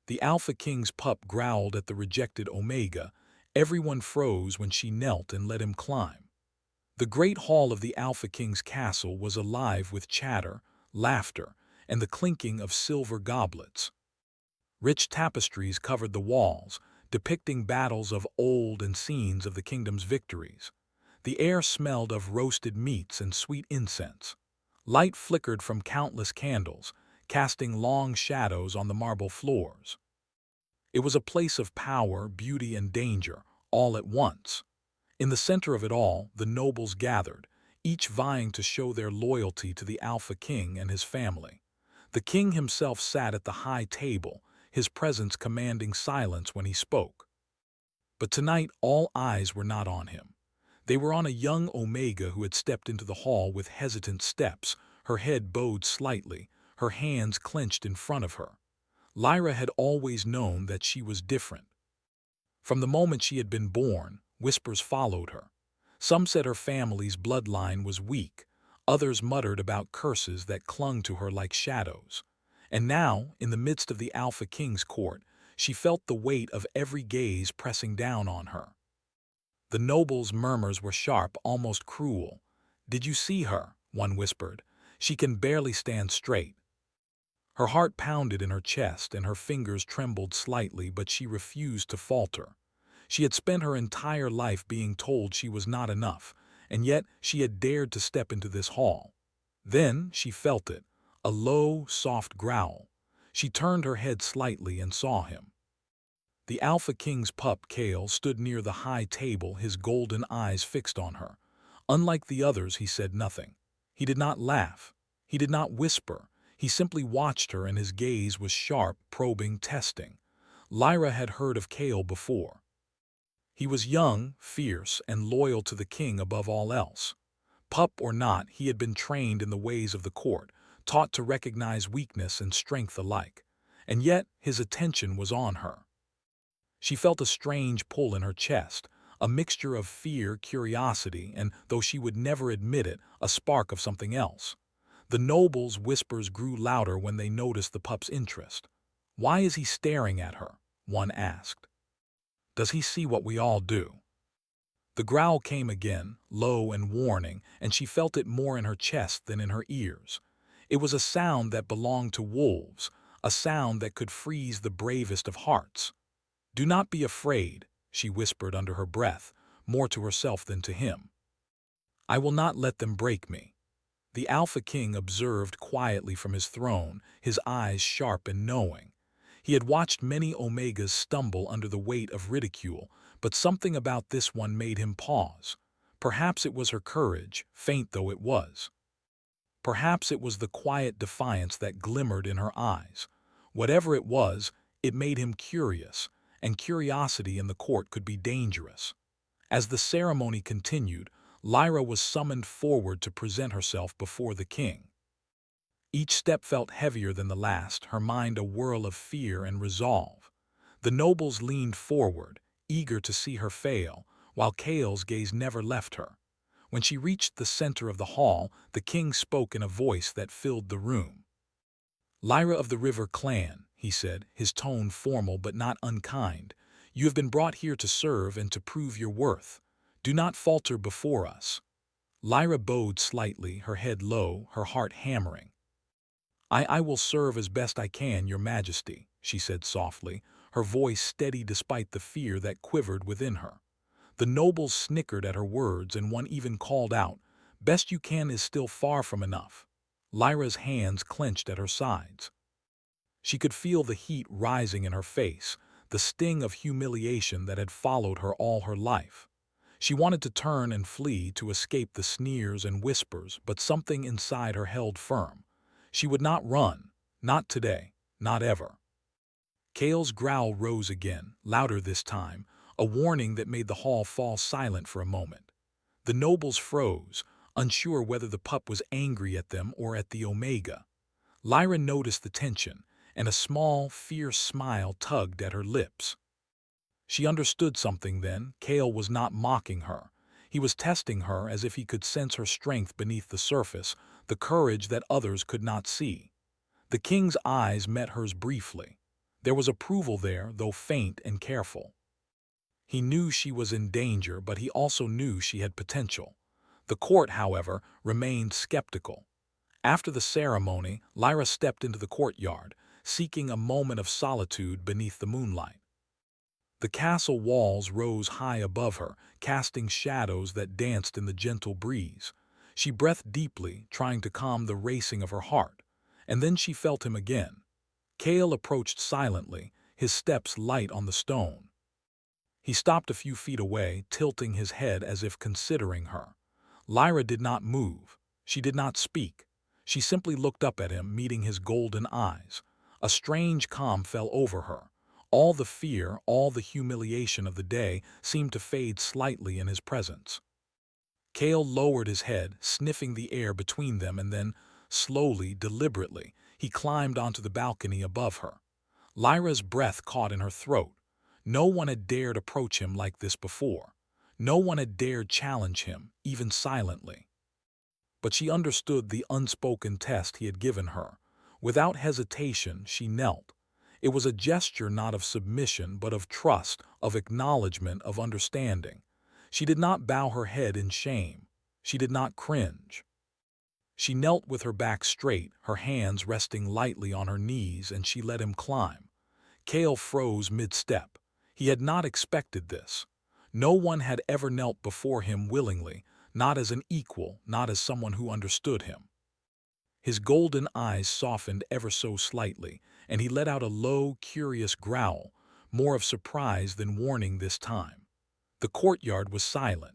The Alpha King's pup growled at the rejected Omega. Everyone froze when she knelt and let him climb. The great hall of the Alpha King's castle was alive with chatter, laughter, and the clinking of silver goblets. Rich tapestries covered the walls, depicting battles of old and scenes of the kingdom's victories. The air smelled of roasted meats and sweet incense. Light flickered from countless candles, casting long shadows on the marble floors. It was a place of power, beauty, and danger, all at once. In the center of it all, the nobles gathered, each vying to show their loyalty to the Alpha King and his family. The king himself sat at the high table, his presence commanding silence when he spoke. But tonight all eyes were not on him. They were on a young Omega who had stepped into the hall with hesitant steps, her head bowed slightly, her hands clenched in front of her. Lyra had always known that she was different. From the moment she had been born, whispers followed her. Some said her family's bloodline was weak, others muttered about curses that clung to her like shadows. And now, in the midst of the Alpha King's court, she felt the weight of every gaze pressing down on her. The nobles' murmurs were sharp, almost cruel. "Did you see her?" one whispered. "She can barely stand straight." Her heart pounded in her chest and her fingers trembled slightly, but she refused to falter. She had spent her entire life being told she was not enough, and yet she had dared to step into this hall. Then she felt it, a low, soft growl. She turned her head slightly and saw him. The Alpha King's pup, Kale, stood near the high table, his golden eyes fixed on her. Unlike the others, he said nothing. He did not laugh. He did not whisper. He simply watched her, and his gaze was sharp, probing, testing. Lyra had heard of Kale before. He was young, fierce, and loyal to the king above all else. Pup or not, he had been trained in the ways of the court, taught to recognize weakness and strength alike. And yet his attention was on her. She felt a strange pull in her chest, a mixture of fear, curiosity, and, though she would never admit it, a spark of something else. The nobles' whispers grew louder when they noticed the pup's interest. "Why is he staring at her?" one asked. "Does he see what we all do?" The growl came again, low and warning, and she felt it more in her chest than in her ears. It was a sound that belonged to wolves, a sound that could freeze the bravest of hearts. "Do not be afraid," she whispered under her breath, more to herself than to him. "I will not let them break me." The Alpha King observed quietly from his throne, his eyes sharp and knowing. He had watched many Omegas stumble under the weight of ridicule, but something about this one made him pause. Perhaps it was her courage, faint though it was. Perhaps it was the quiet defiance that glimmered in her eyes. Whatever it was, it made him curious, and curiosity in the court could be dangerous. As the ceremony continued, Lyra was summoned forward to present herself before the king. Each step felt heavier than the last, her mind a whirl of fear and resolve. The nobles leaned forward, eager to see her fail, while Kale's gaze never left her. When she reached the center of the hall, the king spoke in a voice that filled the room. "Lyra of the River Clan," he said, his tone formal but not unkind, "you have been brought here to serve and to prove your worth. Do not falter before us." Lyra bowed slightly, her head low, her heart hammering. I will serve as best I can, your majesty," she said softly, her voice steady despite the fear that quivered within her. The nobles snickered at her words, and one even called out, "Best you can is still far from enough." Lyra's hands clenched at her sides. She could feel the heat rising in her face, the sting of humiliation that had followed her all her life. She wanted to turn and flee to escape the sneers and whispers, but something inside her held firm. She would not run, not today, not ever. Kale's growl rose again, louder this time, a warning that made the hall fall silent for a moment. The nobles froze, unsure whether the pup was angry at them or at the Omega. Lyra noticed the tension, and a small, fierce smile tugged at her lips. She understood something then. Kale was not mocking her. He was testing her as if he could sense her strength beneath the surface, the courage that others could not see. The king's eyes met hers briefly. There was approval there, though faint and careful. He knew she was in danger, but he also knew she had potential. The court, however, remained skeptical. After the ceremony, Lyra stepped into the courtyard, seeking a moment of solitude beneath the moonlight. The castle walls rose high above her, casting shadows that danced in the gentle breeze. She breathed deeply, trying to calm the racing of her heart. And then she felt him again. Cale approached silently, his steps light on the stone. He stopped a few feet away, tilting his head as if considering her. Lyra did not move. She did not speak. She simply looked up at him, meeting his golden eyes. A strange calm fell over her. All the fear, all the humiliation of the day seemed to fade slightly in his presence. Cale lowered his head, sniffing the air between them, and then, slowly, deliberately, he climbed onto the balcony above her. Lyra's breath caught in her throat. No one had dared approach him like this before. No one had dared challenge him, even silently. But she understood the unspoken test he had given her. Without hesitation, she knelt. It was a gesture not of submission, but of trust, of acknowledgement, of understanding. She did not bow her head in shame. She did not cringe. She knelt with her back straight, her hands resting lightly on her knees, and she let him climb. Cale froze mid-step. He had not expected this. No one had ever knelt before him willingly, not as an equal, not as someone who understood him. His golden eyes softened ever so slightly, and he let out a low, curious growl, more of surprise than warning this time. The courtyard was silent.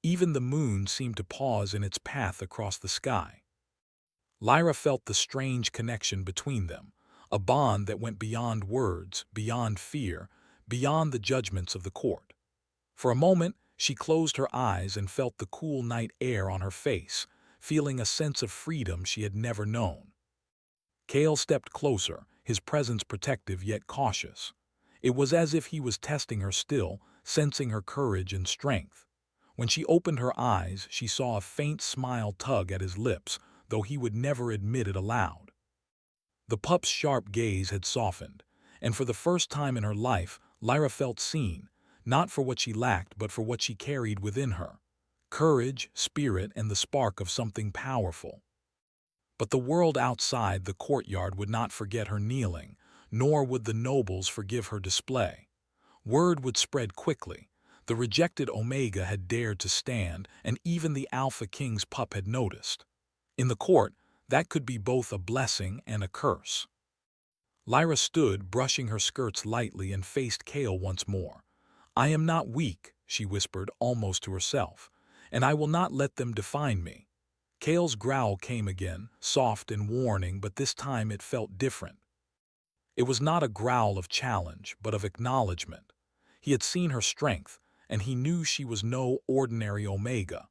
Even the moon seemed to pause in its path across the sky. Lyra felt the strange connection between them, a bond that went beyond words, beyond fear, beyond the judgments of the court. For a moment, she closed her eyes and felt the cool night air on her face, feeling a sense of freedom she had never known. Cale stepped closer, his presence protective yet cautious. It was as if he was testing her still, sensing her courage and strength. When she opened her eyes, she saw a faint smile tug at his lips, though he would never admit it aloud. The pup's sharp gaze had softened, and for the first time in her life, Lyra felt seen, not for what she lacked, but for what she carried within her: courage, spirit, and the spark of something powerful. But the world outside the courtyard would not forget her kneeling, nor would the nobles forgive her display. Word would spread quickly. The rejected Omega had dared to stand, and even the Alpha King's pup had noticed. In the court, that could be both a blessing and a curse. Lyra stood, brushing her skirts lightly, and faced Cale once more. "I am not weak," she whispered, almost to herself, "and I will not let them define me." Cale's growl came again, soft and warning, but this time it felt different. It was not a growl of challenge, but of acknowledgement. He had seen her strength, and he knew she was no ordinary Omega.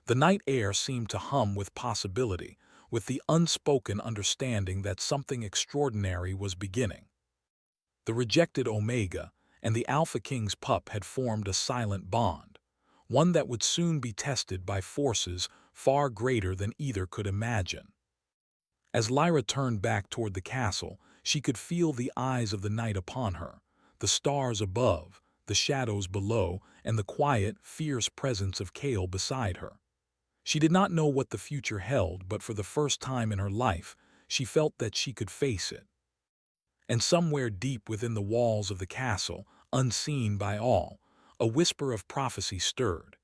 The night air seemed to hum with possibility, with the unspoken understanding that something extraordinary was beginning. The rejected Omega and the Alpha King's pup had formed a silent bond, one that would soon be tested by forces far greater than either could imagine. As Lyra turned back toward the castle, she could feel the eyes of the night upon her, the stars above, the shadows below, and the quiet, fierce presence of Cale beside her. She did not know what the future held, but for the first time in her life, she felt that she could face it. And somewhere deep within the walls of the castle, unseen by all, a whisper of prophecy stirred.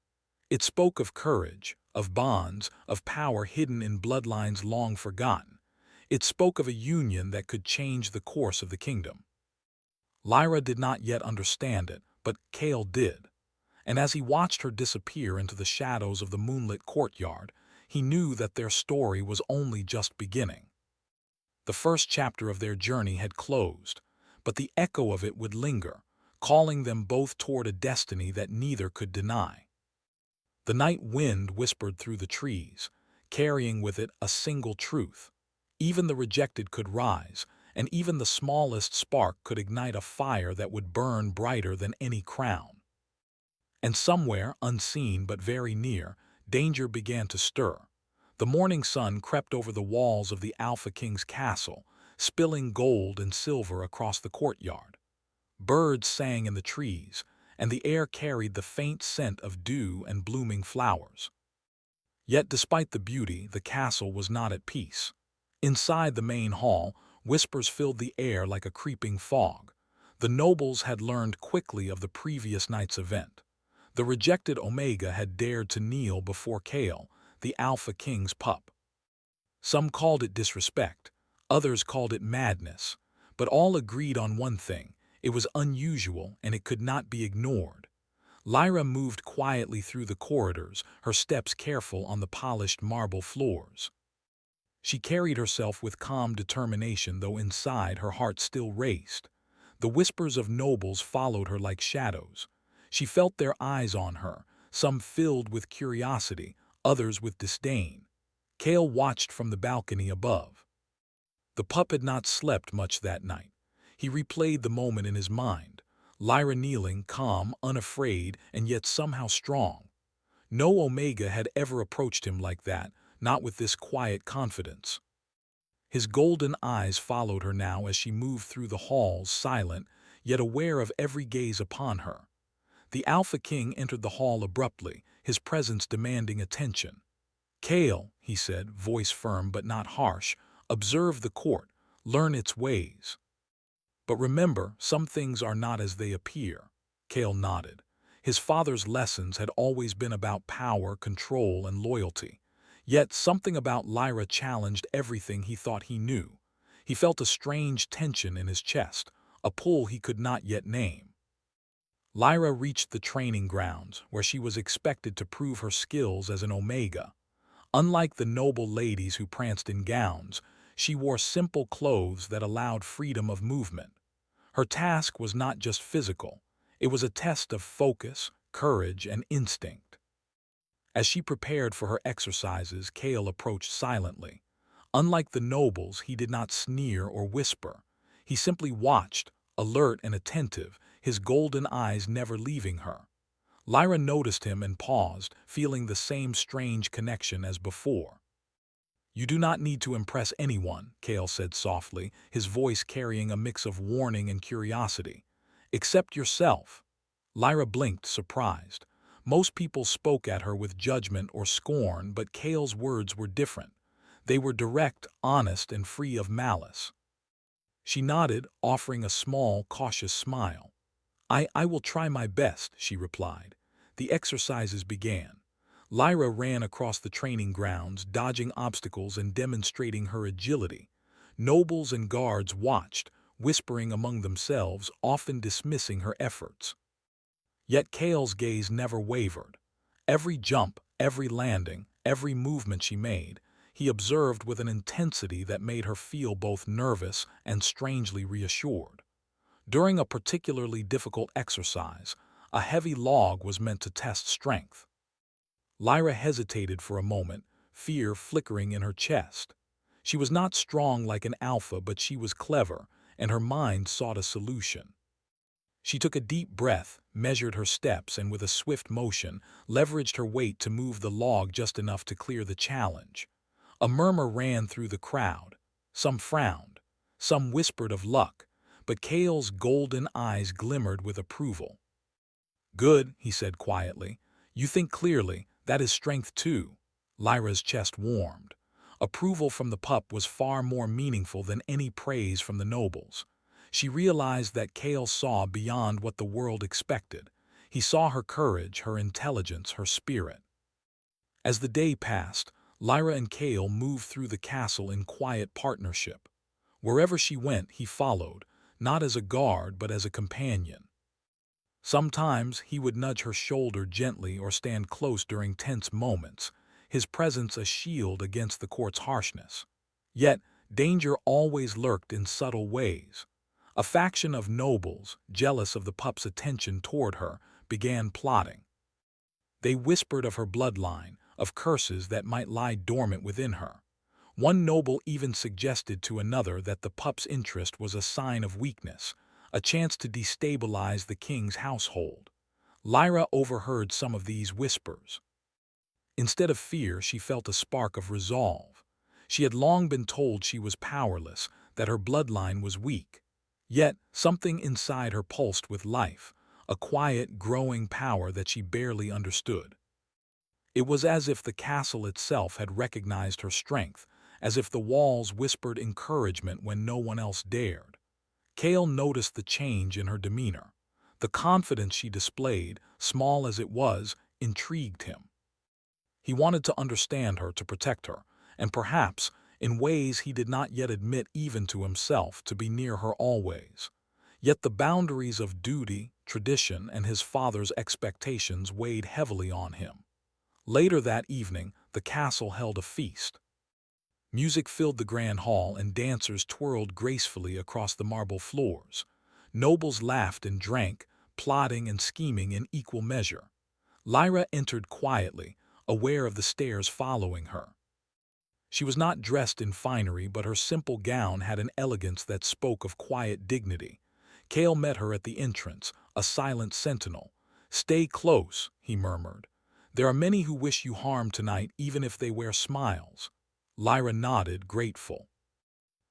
It spoke of courage, of bonds, of power hidden in bloodlines long forgotten. It spoke of a union that could change the course of the kingdom. Lyra did not yet understand it, but Cale did. And as he watched her disappear into the shadows of the moonlit courtyard, he knew that their story was only just beginning. The first chapter of their journey had closed, but the echo of it would linger, calling them both toward a destiny that neither could deny. The night wind whispered through the trees, carrying with it a single truth. Even the rejected could rise, and even the smallest spark could ignite a fire that would burn brighter than any crown. And somewhere, unseen but very near, danger began to stir. The morning sun crept over the walls of the Alpha King's castle, spilling gold and silver across the courtyard. Birds sang in the trees, and the air carried the faint scent of dew and blooming flowers. Yet despite the beauty, the castle was not at peace. Inside the main hall, whispers filled the air like a creeping fog. The nobles had learned quickly of the previous night's event. The rejected Omega had dared to kneel before Kale, the Alpha King's pup. Some called it disrespect, others called it madness, but all agreed on one thing: it was unusual and it could not be ignored. Lyra moved quietly through the corridors, her steps careful on the polished marble floors. She carried herself with calm determination, though inside her heart still raced. The whispers of nobles followed her like shadows. She felt their eyes on her, some filled with curiosity, others with disdain. Kale watched from the balcony above. The pup had not slept much that night. He replayed the moment in his mind. Lyra kneeling, calm, unafraid, and yet somehow strong. No Omega had ever approached him like that, not with this quiet confidence. His golden eyes followed her now as she moved through the halls, silent, yet aware of every gaze upon her. The Alpha King entered the hall abruptly, his presence demanding attention. "Kale," he said, voice firm but not harsh, "observe the court, learn its ways. But remember, some things are not as they appear." Kale nodded. His father's lessons had always been about power, control, and loyalty. Yet something about Lyra challenged everything he thought he knew. He felt a strange tension in his chest, a pull he could not yet name. Lyra reached the training grounds, where she was expected to prove her skills as an Omega. Unlike the noble ladies who pranced in gowns, she wore simple clothes that allowed freedom of movement. Her task was not just physical, it was a test of focus, courage, and instinct. As she prepared for her exercises, Kale approached silently. Unlike the nobles, he did not sneer or whisper. He simply watched, alert and attentive, his golden eyes never leaving her. Lyra noticed him and paused, feeling the same strange connection as before. "You do not need to impress anyone," Kale said softly, his voice carrying a mix of warning and curiosity. "Accept yourself." Lyra blinked, surprised. Most people spoke at her with judgment or scorn, but Kale's words were different. They were direct, honest, and free of malice. She nodded, offering a small, cautious smile. I will try my best," she replied. The exercises began. Lyra ran across the training grounds, dodging obstacles and demonstrating her agility. Nobles and guards watched, whispering among themselves, often dismissing her efforts. Yet Kale's gaze never wavered. Every jump, every landing, every movement she made, he observed with an intensity that made her feel both nervous and strangely reassured. During a particularly difficult exercise, a heavy log was meant to test strength. Lyra hesitated for a moment, fear flickering in her chest. She was not strong like an alpha, but she was clever, and her mind sought a solution. She took a deep breath, measured her steps, and with a swift motion, leveraged her weight to move the log just enough to clear the challenge. A murmur ran through the crowd. Some frowned, some whispered of luck, but Kale's golden eyes glimmered with approval. "Good," he said quietly. "You think clearly, that is strength too." Lyra's chest warmed. Approval from the pup was far more meaningful than any praise from the nobles. She realized that Kale saw beyond what the world expected. He saw her courage, her intelligence, her spirit. As the day passed, Lyra and Kale moved through the castle in quiet partnership. Wherever she went, he followed, not as a guard but as a companion. Sometimes he would nudge her shoulder gently or stand close during tense moments, his presence a shield against the court's harshness. Yet, danger always lurked in subtle ways. A faction of nobles, jealous of the pup's attention toward her, began plotting. They whispered of her bloodline, of curses that might lie dormant within her. One noble even suggested to another that the pup's interest was a sign of weakness, a chance to destabilize the king's household. Lyra overheard some of these whispers. Instead of fear, she felt a spark of resolve. She had long been told she was powerless, that her bloodline was weak. Yet, something inside her pulsed with life, a quiet, growing power that she barely understood. It was as if the castle itself had recognized her strength, as if the walls whispered encouragement when no one else dared. Kale noticed the change in her demeanor. The confidence she displayed, small as it was, intrigued him. He wanted to understand her, to protect her, and perhaps, in ways he did not yet admit even to himself, to be near her always. Yet the boundaries of duty, tradition, and his father's expectations weighed heavily on him. Later that evening, the castle held a feast. Music filled the grand hall and dancers twirled gracefully across the marble floors. Nobles laughed and drank, plotting and scheming in equal measure. Lyra entered quietly, aware of the stares following her. She was not dressed in finery, but her simple gown had an elegance that spoke of quiet dignity. Kale met her at the entrance, a silent sentinel. "Stay close," he murmured. "There are many who wish you harm tonight, even if they wear smiles." Lyra nodded, grateful.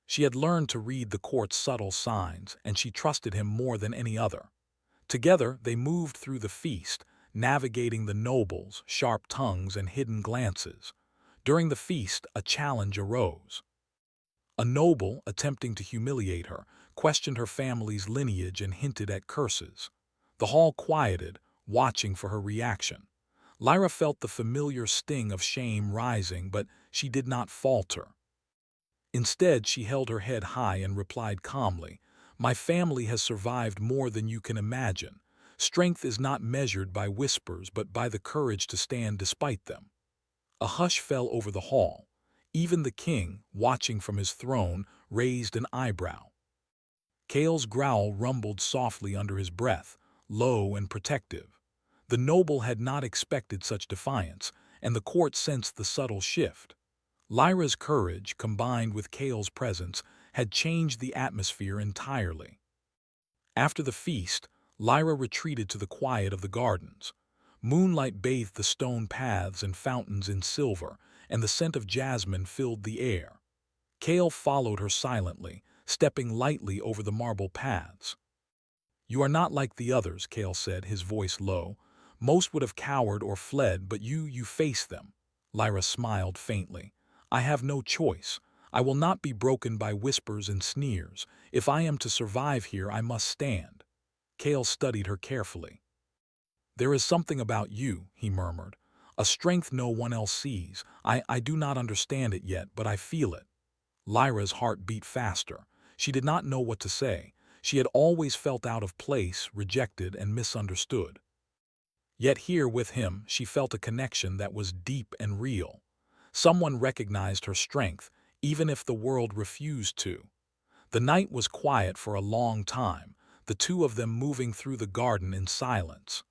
She had learned to read the court's subtle signs, and she trusted him more than any other. Together, they moved through the feast, navigating the nobles, sharp tongues, and hidden glances. During the feast, a challenge arose. A noble, attempting to humiliate her, questioned her family's lineage and hinted at curses. The hall quieted, watching for her reaction. Lyra felt the familiar sting of shame rising, but she did not falter. Instead, she held her head high and replied calmly, "My family has survived more than you can imagine. Strength is not measured by whispers, but by the courage to stand despite them." A hush fell over the hall. Even the king, watching from his throne, raised an eyebrow. Kale's growl rumbled softly under his breath, low and protective. The noble had not expected such defiance, and the court sensed the subtle shift. Lyra's courage, combined with Kale's presence, had changed the atmosphere entirely. After the feast, Lyra retreated to the quiet of the gardens. Moonlight bathed the stone paths and fountains in silver, and the scent of jasmine filled the air. Kale followed her silently, stepping lightly over the marble paths. "You are not like the others," Kale said, his voice low. "Most would have cowered or fled, but you face them." Lyra smiled faintly. "I have no choice. I will not be broken by whispers and sneers. If I am to survive here, I must stand." Kale studied her carefully. "There is something about you," he murmured, "a strength no one else sees. I do not understand it yet, but I feel it." Lyra's heart beat faster. She did not know what to say. She had always felt out of place, rejected, and misunderstood. Yet here with him, she felt a connection that was deep and real. Someone recognized her strength, even if the world refused to. The night was quiet for a long time, the two of them moving through the garden in silence.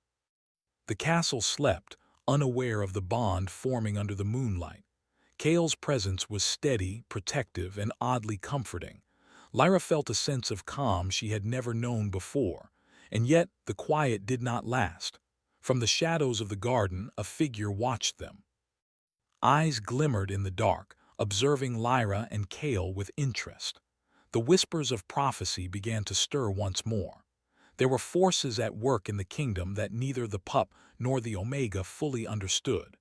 The castle slept, unaware of the bond forming under the moonlight. Kale's presence was steady, protective, and oddly comforting. Lyra felt a sense of calm she had never known before, and yet the quiet did not last. From the shadows of the garden, a figure watched them. Eyes glimmered in the dark, observing Lyra and Kale with interest. The whispers of prophecy began to stir once more. There were forces at work in the kingdom that neither the Pup nor the Omega fully understood.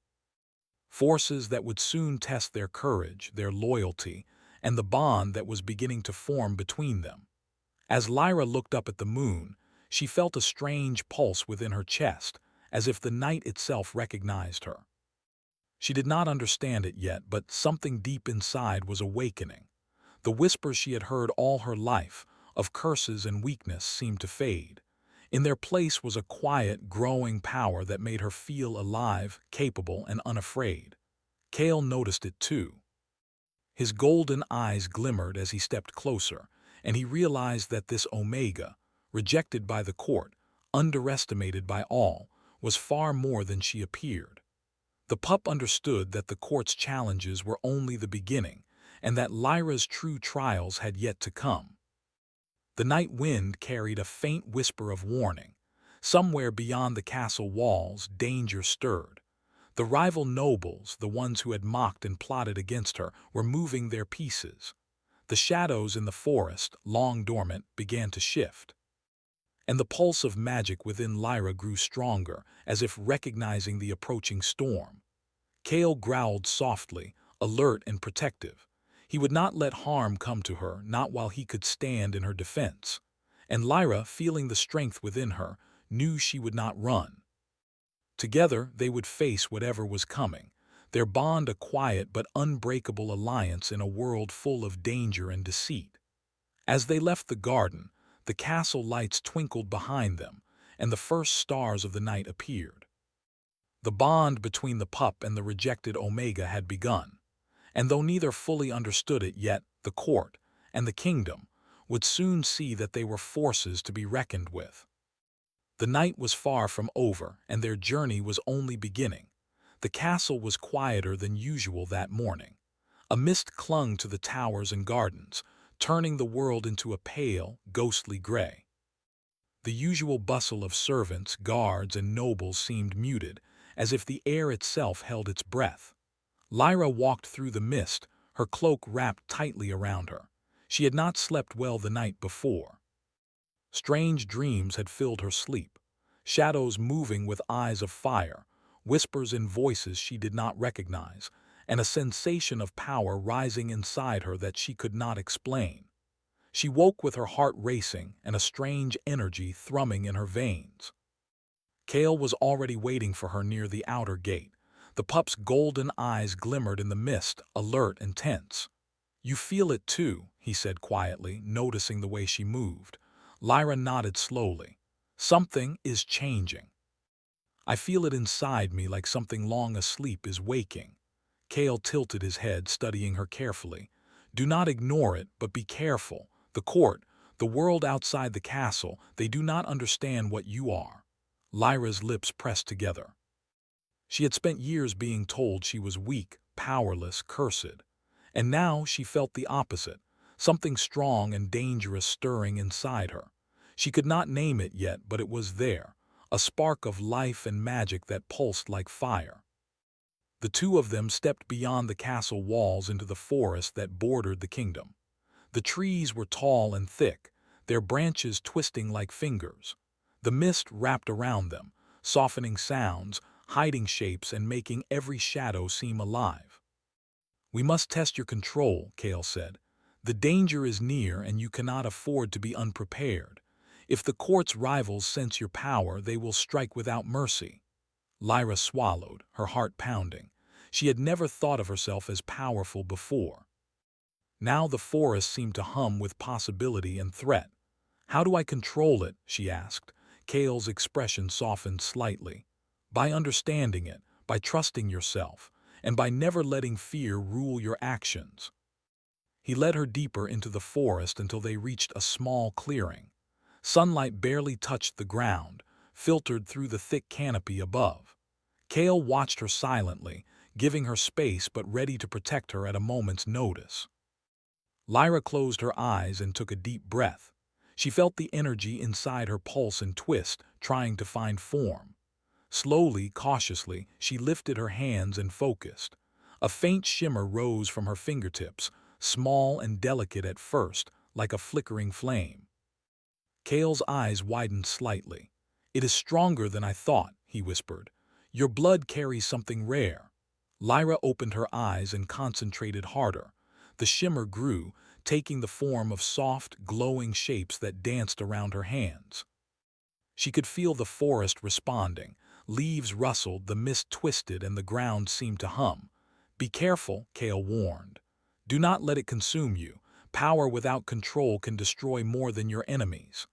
Forces that would soon test their courage, their loyalty, and the bond that was beginning to form between them. As Lyra looked up at the moon, she felt a strange pulse within her chest, as if the night itself recognized her. She did not understand it yet, but something deep inside was awakening. The whispers she had heard all her life, of curses and weakness, seemed to fade. In their place was a quiet, growing power that made her feel alive, capable, and unafraid. Kale noticed it too. His golden eyes glimmered as he stepped closer, and he realized that this Omega, rejected by the court, underestimated by all, was far more than she appeared. The Pup understood that the court's challenges were only the beginning, and that Lyra's true trials had yet to come. The night wind carried a faint whisper of warning. Somewhere beyond the castle walls, danger stirred. The rival nobles, the ones who had mocked and plotted against her, were moving their pieces. The shadows in the forest, long dormant, began to shift. And the pulse of magic within Lyra grew stronger, as if recognizing the approaching storm. Kale growled softly, alert and protective. He would not let harm come to her, not while he could stand in her defense. And Lyra, feeling the strength within her, knew she would not run. Together they would face whatever was coming, their bond a quiet but unbreakable alliance in a world full of danger and deceit. As they left the garden, the castle lights twinkled behind them, and the first stars of the night appeared. The bond between the pup and the rejected Omega had begun, and though neither fully understood it yet, the court and the kingdom would soon see that they were forces to be reckoned with. The night was far from over, and their journey was only beginning. The castle was quieter than usual that morning. A mist clung to the towers and gardens, turning the world into a pale, ghostly gray. The usual bustle of servants, guards, and nobles seemed muted, as if the air itself held its breath. Lyra walked through the mist, her cloak wrapped tightly around her. She had not slept well the night before. Strange dreams had filled her sleep, shadows moving with eyes of fire, whispers in voices she did not recognize, and a sensation of power rising inside her that she could not explain. She woke with her heart racing and a strange energy thrumming in her veins. Kale was already waiting for her near the outer gate. The pup's golden eyes glimmered in the mist, alert and tense. "You feel it too," he said quietly, noticing the way she moved. Lyra nodded slowly. "Something is changing. I feel it inside me like something long asleep is waking." Kale tilted his head, studying her carefully. "Do not ignore it, but be careful. The court, the world outside the castle, they do not understand what you are." Lyra's lips pressed together. She had spent years being told she was weak, powerless, cursed. And now she felt the opposite, something strong and dangerous stirring inside her. She could not name it yet, but it was there, a spark of life and magic that pulsed like fire. The two of them stepped beyond the castle walls into the forest that bordered the kingdom. The trees were tall and thick, their branches twisting like fingers. The mist wrapped around them, softening sounds, hiding shapes, and making every shadow seem alive. "We must test your control," Kale said. "The danger is near, and you cannot afford to be unprepared. If the court's rivals sense your power, they will strike without mercy." Lyra swallowed, her heart pounding. She had never thought of herself as powerful before. Now the forest seemed to hum with possibility and threat. "How do I control it?" she asked. Kale's expression softened slightly. "By understanding it, by trusting yourself, and by never letting fear rule your actions." He led her deeper into the forest until they reached a small clearing. Sunlight barely touched the ground, filtered through the thick canopy above. Kale watched her silently, giving her space but ready to protect her at a moment's notice. Lyra closed her eyes and took a deep breath. She felt the energy inside her pulse and twist, trying to find form. Slowly, cautiously, she lifted her hands and focused. A faint shimmer rose from her fingertips, small and delicate at first, like a flickering flame. Kale's eyes widened slightly. "It is stronger than I thought," he whispered. "Your blood carries something rare." Lyra opened her eyes and concentrated harder. The shimmer grew, taking the form of soft, glowing shapes that danced around her hands. She could feel the forest responding. Leaves rustled, the mist twisted, and the ground seemed to hum. "Be careful," Kale warned. "Do not let it consume you. Power without control can destroy more than your enemies."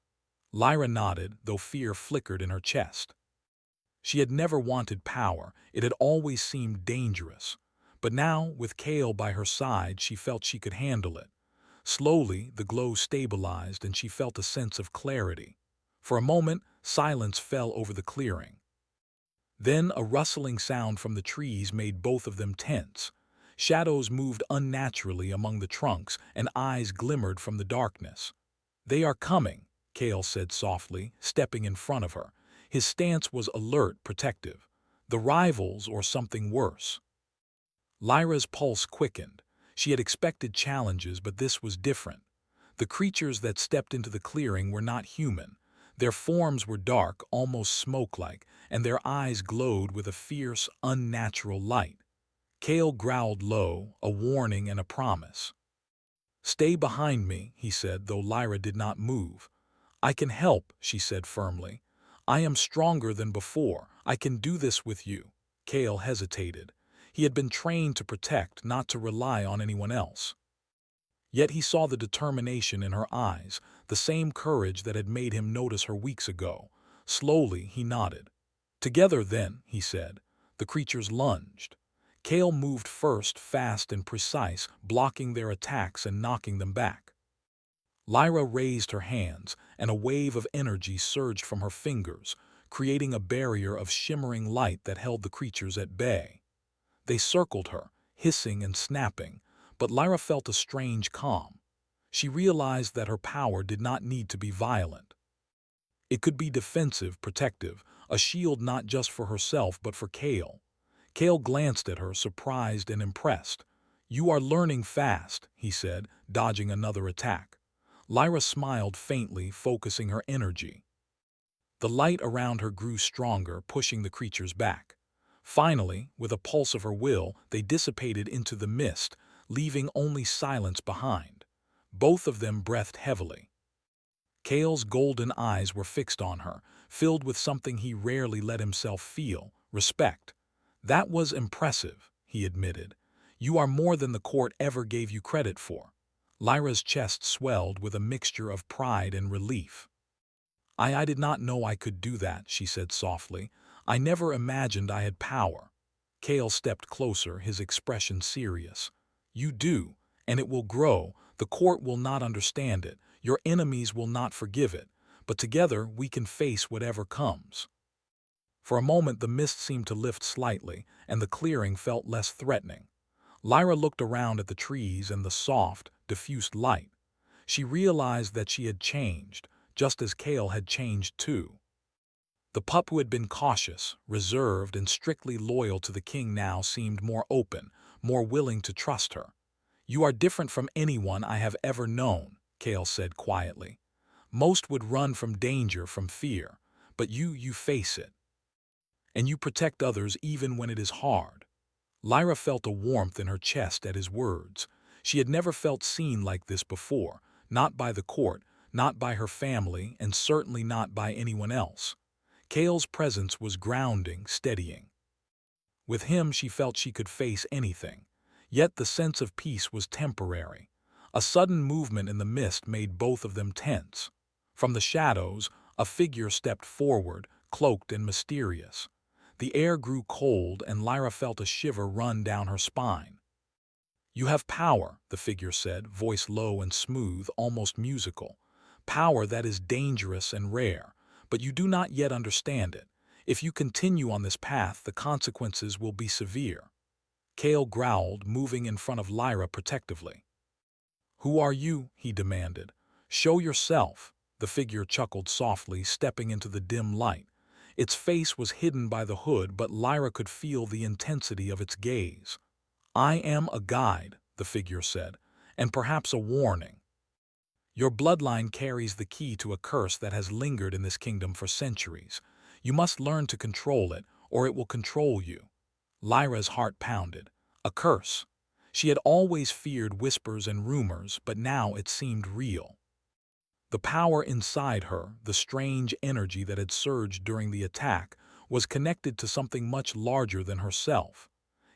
Lyra nodded, though fear flickered in her chest. She had never wanted power, it had always seemed dangerous. But now, with Kale by her side, she felt she could handle it. Slowly, the glow stabilized and she felt a sense of clarity. For a moment, silence fell over the clearing. Then a rustling sound from the trees made both of them tense. Shadows moved unnaturally among the trunks, and eyes glimmered from the darkness. "They are coming," Kale said softly, stepping in front of her. His stance was alert, protective. "The rivals or something worse." Lyra's pulse quickened. She had expected challenges, but this was different. The creatures that stepped into the clearing were not human. Their forms were dark, almost smoke-like, and their eyes glowed with a fierce, unnatural light. Kale growled low, a warning and a promise. "Stay behind me," he said, though Lyra did not move. "I can help," she said firmly. "I am stronger than before. I can do this with you." Kale hesitated. He had been trained to protect, not to rely on anyone else. Yet he saw the determination in her eyes, the same courage that had made him notice her weeks ago. Slowly, he nodded. "Together, then," he said. The creatures lunged. Kale moved first, fast and precise, blocking their attacks and knocking them back. Lyra raised her hands, and a wave of energy surged from her fingers, creating a barrier of shimmering light that held the creatures at bay. They circled her, hissing and snapping, but Lyra felt a strange calm. She realized that her power did not need to be violent. It could be defensive, protective, a shield not just for herself but for Kale. Kale glanced at her, surprised and impressed. "You are learning fast," he said, dodging another attack. Lyra smiled faintly, focusing her energy. The light around her grew stronger, pushing the creatures back. Finally, with a pulse of her will, they dissipated into the mist, leaving only silence behind. Both of them breathed heavily. Kale's golden eyes were fixed on her, filled with something he rarely let himself feel: respect. "That was impressive," he admitted. "You are more than the court ever gave you credit for." Lyra's chest swelled with a mixture of pride and relief. I did not know I could do that," she said softly. "I never imagined I had power." Kale stepped closer, his expression serious. "You do, and it will grow. The court will not understand it. Your enemies will not forgive it. But together we can face whatever comes." For a moment the mist seemed to lift slightly, and the clearing felt less threatening. Lyra looked around at the trees and the soft, diffused light. She realized that she had changed, just as Kale had changed too. The pup who had been cautious, reserved, and strictly loyal to the king now seemed more open, more willing to trust her. "You are different from anyone I have ever known," Kale said quietly. "Most would run from danger, from fear, but you face it. And you protect others even when it is hard." Lyra felt a warmth in her chest at his words. She had never felt seen like this before, not by the court, not by her family, and certainly not by anyone else. Kale's presence was grounding, steadying. With him she felt she could face anything. Yet the sense of peace was temporary. A sudden movement in the mist made both of them tense. From the shadows, a figure stepped forward, cloaked and mysterious. The air grew cold, and Lyra felt a shiver run down her spine. "You have power," the figure said, voice low and smooth, almost musical. "Power that is dangerous and rare, but you do not yet understand it. If you continue on this path, the consequences will be severe." Kale growled, moving in front of Lyra protectively. "Who are you?" he demanded. "Show yourself." The figure chuckled softly, stepping into the dim light. Its face was hidden by the hood, but Lyra could feel the intensity of its gaze. "I am a guide," the figure said, "and perhaps a warning. Your bloodline carries the key to a curse that has lingered in this kingdom for centuries. You must learn to control it, or it will control you." Lyra's heart pounded. A curse. She had always feared whispers and rumors, but now it seemed real. The power inside her, the strange energy that had surged during the attack, was connected to something much larger than herself.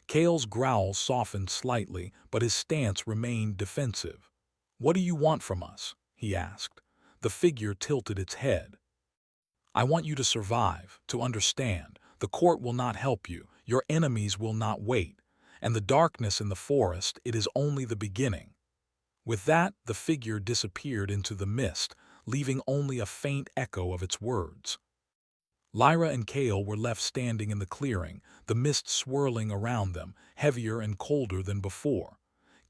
Kale's growl softened slightly, but his stance remained defensive. "What do you want from us?" he asked. The figure tilted its head. "I want you to survive, to understand. The court will not help you, your enemies will not wait, and the darkness in the forest, it is only the beginning." With that, the figure disappeared into the mist, leaving only a faint echo of its words. Lyra and Kale were left standing in the clearing, the mist swirling around them, heavier and colder than before.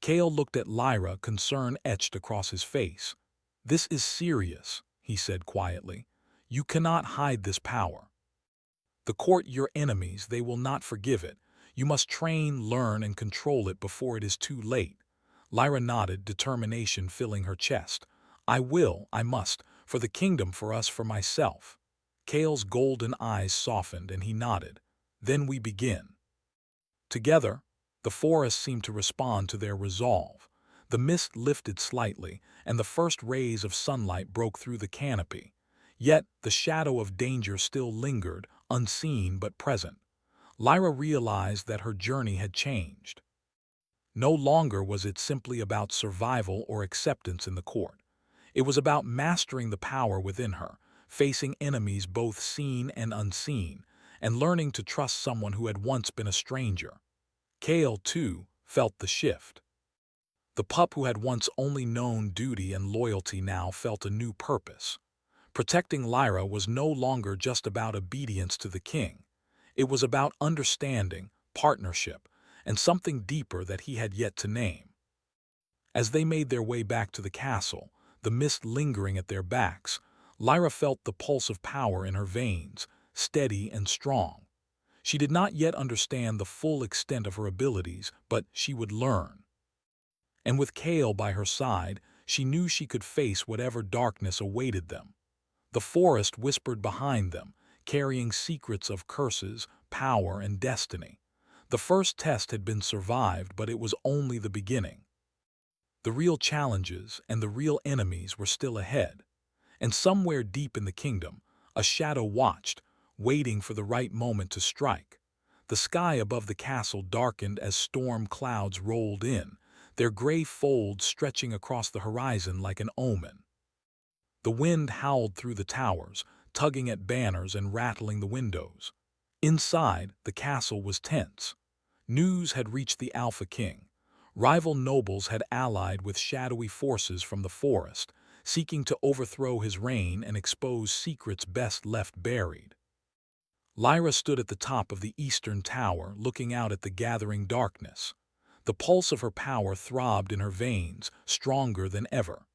Kale looked at Lyra, concern etched across his face. "This is serious," he said quietly. "You cannot hide this power. The court your enemies, they will not forgive it. You must train, learn, and control it before it is too late." Lyra nodded, determination filling her chest. I will, I must, for the kingdom, for us, for myself. Kale's golden eyes softened and he nodded. Then we begin. Together, the forest seemed to respond to their resolve. The mist lifted slightly, and the first rays of sunlight broke through the canopy. Yet the shadow of danger still lingered, unseen but present. Lyra realized that her journey had changed. No longer was it simply about survival or acceptance in the court. It was about mastering the power within her, facing enemies both seen and unseen, and learning to trust someone who had once been a stranger. Kale, too, felt the shift. The pup who had once only known duty and loyalty now felt a new purpose. Protecting Lyra was no longer just about obedience to the king. It was about understanding, partnership, and something deeper that he had yet to name. As they made their way back to the castle, the mist lingering at their backs, Lyra felt the pulse of power in her veins, steady and strong. She did not yet understand the full extent of her abilities, but she would learn. And with Kale by her side, she knew she could face whatever darkness awaited them. The forest whispered behind them, carrying secrets of curses, power, and destiny. The first test had been survived, but it was only the beginning. The real challenges and the real enemies were still ahead. And somewhere deep in the kingdom, a shadow watched, waiting for the right moment to strike. The sky above the castle darkened as storm clouds rolled in, their gray folds stretching across the horizon like an omen. The wind howled through the towers, tugging at banners and rattling the windows. Inside, the castle was tense. News had reached the Alpha King. Rival nobles had allied with shadowy forces from the forest, seeking to overthrow his reign and expose secrets best left buried. Lyra stood at the top of the eastern tower, looking out at the gathering darkness. The pulse of her power throbbed in her veins, stronger than ever.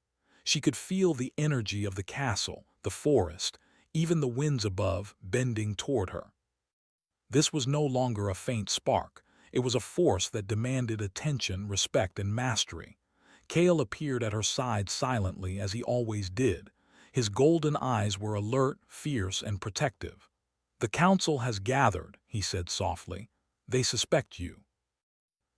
She could feel the energy of the castle, the forest, even the winds above, bending toward her. This was no longer a faint spark. It was a force that demanded attention, respect, and mastery. Kale appeared at her side silently, as he always did. His golden eyes were alert, fierce, and protective. "The council has gathered," he said softly. "They suspect you.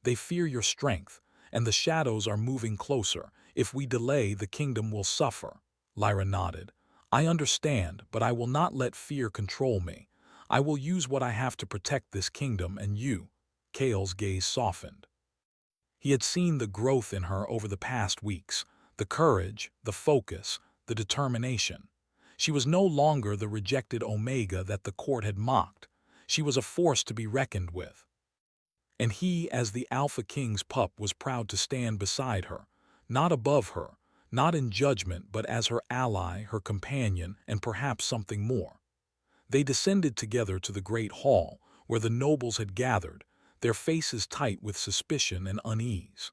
They fear your strength, and the shadows are moving closer. If we delay, the kingdom will suffer." Lyra nodded. "I understand, but I will not let fear control me. I will use what I have to protect this kingdom and you." Kale's gaze softened. He had seen the growth in her over the past weeks, the courage, the focus, the determination. She was no longer the rejected Omega that the court had mocked. She was a force to be reckoned with. And he, as the Alpha King's pup, was proud to stand beside her, not above her, not in judgment, but as her ally, her companion, and perhaps something more. They descended together to the great hall, where the nobles had gathered, their faces tight with suspicion and unease.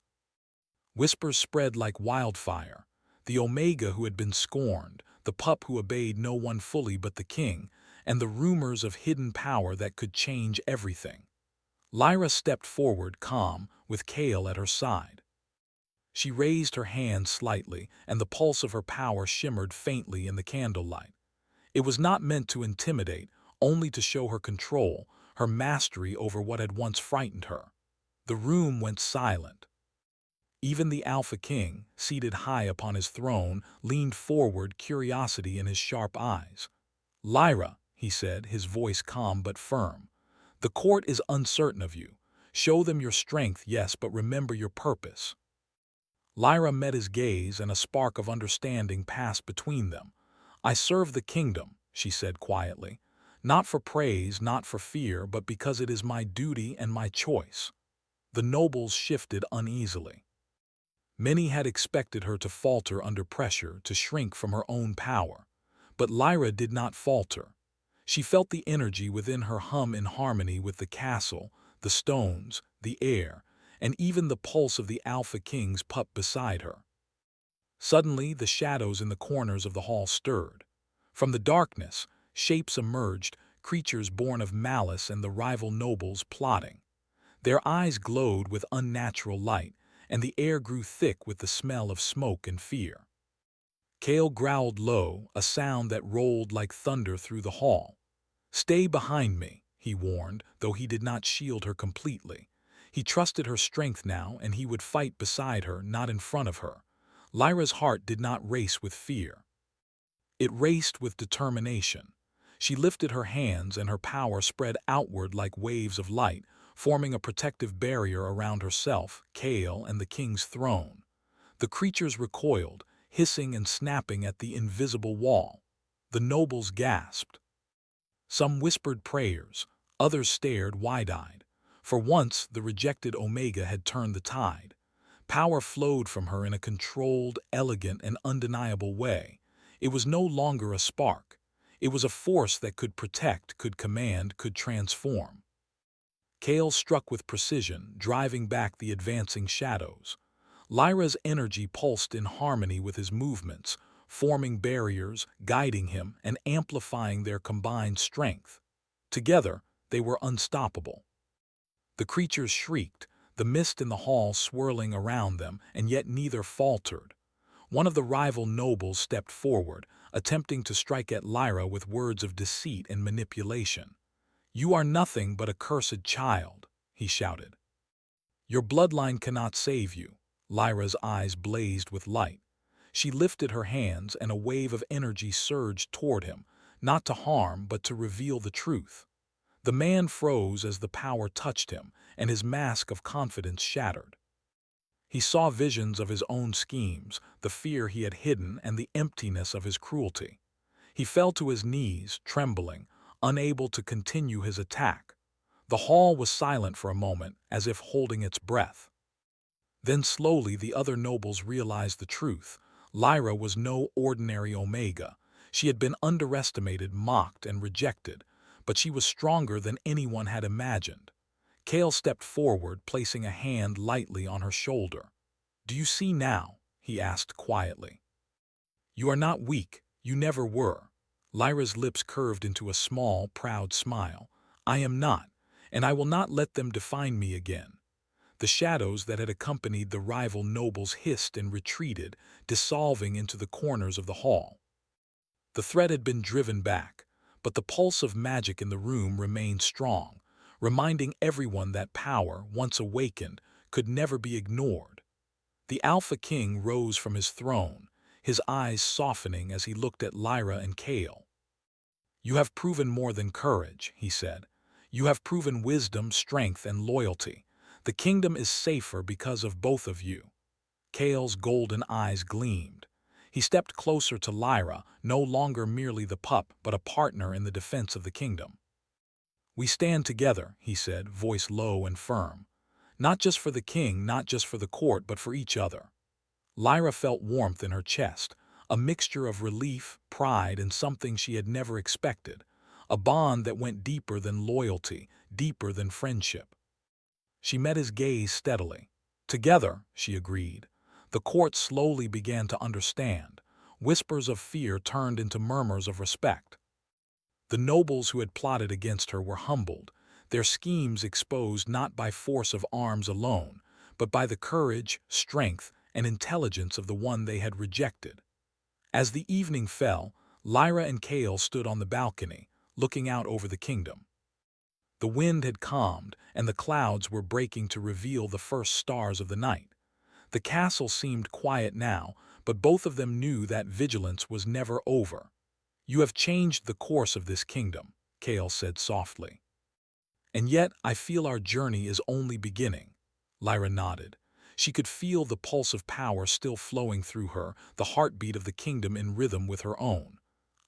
Whispers spread like wildfire. The Omega who had been scorned, the pup who obeyed no one fully but the king, and the rumors of hidden power that could change everything. Lyra stepped forward, calm, with Kale at her side. She raised her hand slightly, and the pulse of her power shimmered faintly in the candlelight. It was not meant to intimidate, only to show her control, her mastery over what had once frightened her. The room went silent. Even the Alpha King, seated high upon his throne, leaned forward, curiosity in his sharp eyes. "Lyra," he said, his voice calm but firm, "the court is uncertain of you. Show them your strength, yes, but remember your purpose." Lyra met his gaze, and a spark of understanding passed between them. "I serve the kingdom," she said quietly. "Not for praise, not for fear, but because it is my duty and my choice." The nobles shifted uneasily. Many had expected her to falter under pressure, to shrink from her own power. But Lyra did not falter. She felt the energy within her hum in harmony with the castle, the stones, the air, and even the pulse of the Alpha King's pup beside her. Suddenly, the shadows in the corners of the hall stirred. From the darkness, shapes emerged, creatures born of malice and the rival nobles plotting. Their eyes glowed with unnatural light, and the air grew thick with the smell of smoke and fear. Kale growled low, a sound that rolled like thunder through the hall. "Stay behind me," he warned, though he did not shield her completely. He trusted her strength now, and he would fight beside her, not in front of her. Lyra's heart did not race with fear. It raced with determination. She lifted her hands, and her power spread outward like waves of light, forming a protective barrier around herself, Kale, and the king's throne. The creatures recoiled, hissing and snapping at the invisible wall. The nobles gasped. Some whispered prayers, others stared wide-eyed. For once, the rejected Omega had turned the tide. Power flowed from her in a controlled, elegant, and undeniable way. It was no longer a spark. It was a force that could protect, could command, could transform. Kale struck with precision, driving back the advancing shadows. Lyra's energy pulsed in harmony with his movements, forming barriers, guiding him, and amplifying their combined strength. Together, they were unstoppable. The creatures shrieked, the mist in the hall swirling around them, and yet neither faltered. One of the rival nobles stepped forward, attempting to strike at Lyra with words of deceit and manipulation. "You are nothing but a cursed child," he shouted. "Your bloodline cannot save you." Lyra's eyes blazed with light. She lifted her hands, and a wave of energy surged toward him, not to harm but to reveal the truth. The man froze as the power touched him, and his mask of confidence shattered. He saw visions of his own schemes, the fear he had hidden, and the emptiness of his cruelty. He fell to his knees, trembling, unable to continue his attack. The hall was silent for a moment, as if holding its breath. Then slowly the other nobles realized the truth. Lyra was no ordinary Omega. She had been underestimated, mocked, and rejected, but she was stronger than anyone had imagined. Kale stepped forward, placing a hand lightly on her shoulder. "Do you see now?" he asked quietly. "You are not weak. You never were." Lyra's lips curved into a small, proud smile. "I am not, and I will not let them define me again." The shadows that had accompanied the rival nobles hissed and retreated, dissolving into the corners of the hall. The threat had been driven back, but the pulse of magic in the room remained strong, reminding everyone that power, once awakened, could never be ignored. The Alpha King rose from his throne, his eyes softening as he looked at Lyra and Kale. "You have proven more than courage," he said. "You have proven wisdom, strength, and loyalty. The kingdom is safer because of both of you." Kale's golden eyes gleamed. He stepped closer to Lyra, no longer merely the pup, but a partner in the defense of the kingdom. "We stand together," he said, voice low and firm. "Not just for the king, not just for the court, but for each other." Lyra felt warmth in her chest, a mixture of relief, pride, and something she had never expected, a bond that went deeper than loyalty, deeper than friendship. She met his gaze steadily. "Together," she agreed. The court slowly began to understand. Whispers of fear turned into murmurs of respect. The nobles who had plotted against her were humbled, their schemes exposed not by force of arms alone, but by the courage, strength, and intelligence of the one they had rejected. As the evening fell, Lyra and Kale stood on the balcony, looking out over the kingdom. The wind had calmed, and the clouds were breaking to reveal the first stars of the night. The castle seemed quiet now, but both of them knew that vigilance was never over. "You have changed the course of this kingdom," Kale said softly. "And yet I feel our journey is only beginning." Lyra nodded. She could feel the pulse of power still flowing through her, the heartbeat of the kingdom in rhythm with her own.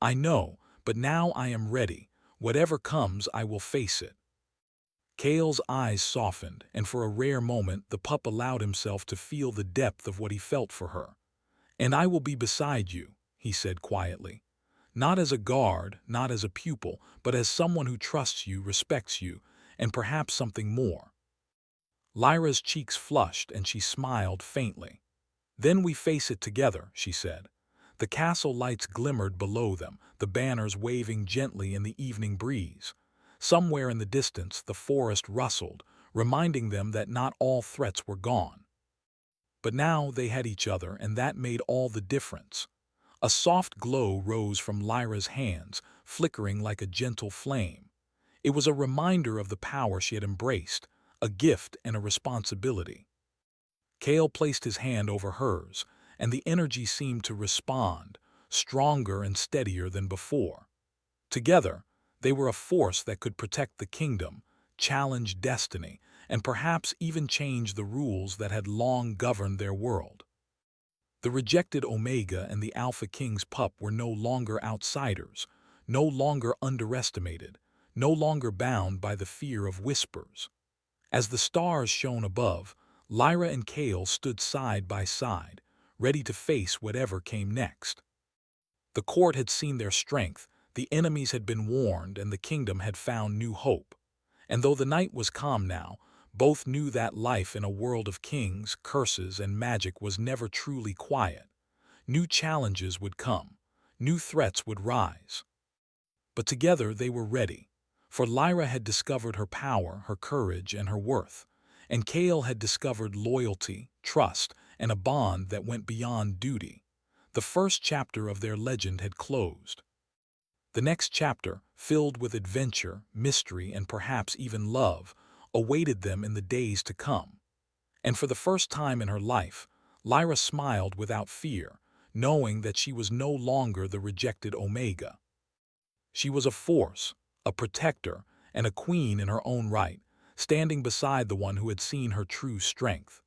"I know, but now I am ready. Whatever comes, I will face it." Kale's eyes softened, and for a rare moment the pup allowed himself to feel the depth of what he felt for her. "And I will be beside you," he said quietly. "Not as a guard, not as a pupil, but as someone who trusts you, respects you, and perhaps something more." Lyra's cheeks flushed, and she smiled faintly. "Then we face it together," she said. The castle lights glimmered below them, the banners waving gently in the evening breeze. Somewhere in the distance, the forest rustled, reminding them that not all threats were gone. But now they had each other, and that made all the difference. A soft glow rose from Lyra's hands, flickering like a gentle flame. It was a reminder of the power she had embraced, a gift and a responsibility. Kale placed his hand over hers, and the energy seemed to respond, stronger and steadier than before. Together, they were a force that could protect the kingdom, challenge destiny, and perhaps even change the rules that had long governed their world. The rejected Omega and the Alpha King's pup were no longer outsiders, no longer underestimated, no longer bound by the fear of whispers. As the stars shone above, Lyra and Kale stood side by side, ready to face whatever came next. The court had seen their strength, the enemies had been warned, and the kingdom had found new hope. And though the night was calm now, both knew that life in a world of kings, curses, and magic was never truly quiet. New challenges would come, new threats would rise. But together they were ready, for Lyra had discovered her power, her courage, and her worth, and Kale had discovered loyalty, trust, and a bond that went beyond duty. The first chapter of their legend had closed. The next chapter, filled with adventure, mystery, and perhaps even love, awaited them in the days to come. And for the first time in her life, Lyra smiled without fear, knowing that she was no longer the rejected Omega. She was a force, a protector, and a queen in her own right, standing beside the one who had seen her true strength.